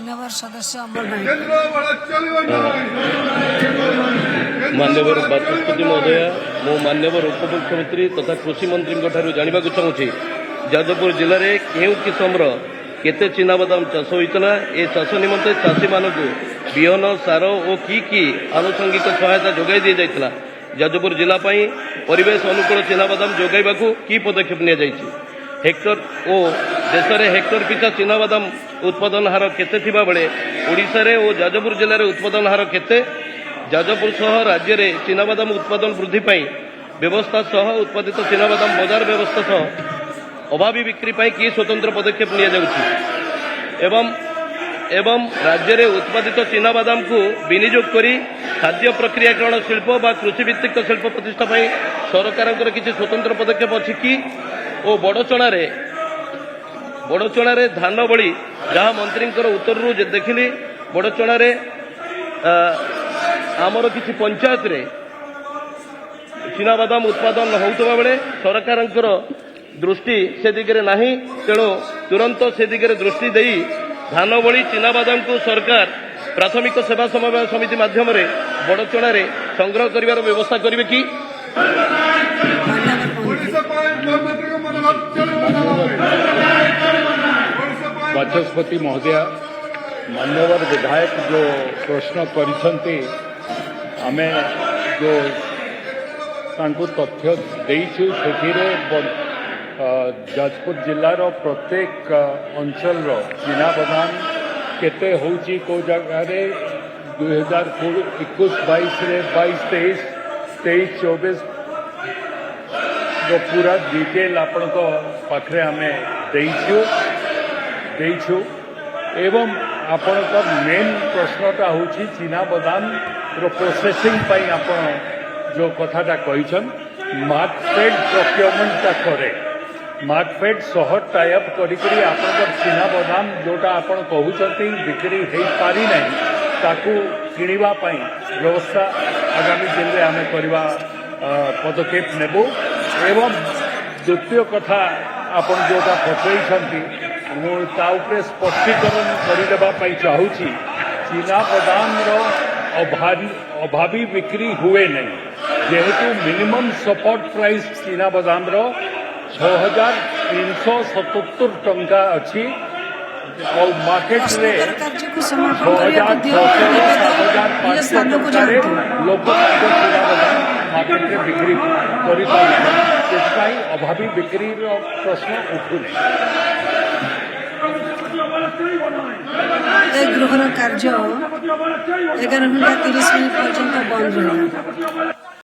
मान्यवर सदस्य अमर नायक। मान्यवर बाचस्पति महोदय मो मान्यवर उपमुख्यमंत्री तथा कृषि मंत्री जानवा चाहूँगी जाजपुर जिले में केउ किसमर केते चिनाबादाम चाष होता ए चाष निमंते चाषी मानक बिहन सार और की आनुषंगिक सहायता जोगाई दी जाइतिला। जाजपुर जिला परिवेश अनुकूल चिनाबादाम जोगाइबा की पदक्षेप नि जाइछि। हेक्टर और देश में हेक्टर पिछा चिनाबादाम उत्पादन हार केते थिबा बेले ओडिशा रे और जाजपुर जिले में उत्पादन हार केते। जाजपुर सह राज्य में चिनाबादाम उत्पादन वृद्धि पाई व्यवस्था सह उत्पादित चिनाबादाम बजार व्यवस्था सह अभावी बिक्री पाई की स्वतंत्र पदक्षेप नि जाउछि एवं राज्य में उत्पादित चिनाबादाम को विनियोग करी खाद्य प्रक्रियाकरण शिल्प बा कृषि भित्तिक शिल्प प्रतिष्ठा पाई सरकार किसी स्वतंत्र पदक्षेप अछि कि और बड़चणा रे धान बड़ी जहाँ मंत्री उत्तर देखिली बड़चणा रे आमर किसी पंचायत रे चिनाबादाम उत्पादन होता बेले सरकार दृष्टि से दिगरे नहीं तेणु तुरंत से दिगरे दृष्टि दे धान बड़ी चिनाबादाम को सरकार प्राथमिक सेवा समन्वय समिति माध्यम बड़चणा रे संग्रह कर व्यवस्था करेंगे कि बाचस्पति महोदय मान्यवर विधायक जो प्रश्न करिसंती आमे जो तांको तथ्य देइछु सेथिरे जाजपुर जिलार प्रत्येक अंचल चिनाबादाम केते होउची को जगह रे 2021-22 रे 22-23 23-24 जो पूरा डिटेल आपण को पाखरे आमे देइछु एवं आपण का मेन प्रश्नटा होउची चिनाबादाम रो प्रोसेसिंग पई आपण जो कथाटा कहिछन मार्केट प्रोक्योरमेंट ता करे मार्केट सह टाइप करी आपन चिनाबादाम जोटा आपण कहउछथि बिक्री हे पारी नहीं ताकू किनिबा पई व्यवस्था आगामी दिन में आमे करबा पदक्षेप नेबो एवं द्वितीय कथा आपण जोटा पचैछथि मु ता उपरे स्पष्टीकरण करदेबा पई चाहूची चिनाबादाम रो अभावी बिक्री हुए नहीं जेहेतु मिनिमम सपोर्ट प्राइस चिनाबादाम रो 6,377 टंका अच्छी और मार्केट रे 6,600-7,500 लोक मार्केट रे बिक्री कर अभावी बिक्री प्रश्न उठुनी। गृहर कार्य 11 घंटा 30 मिनिट पर्यंत बंद रहा।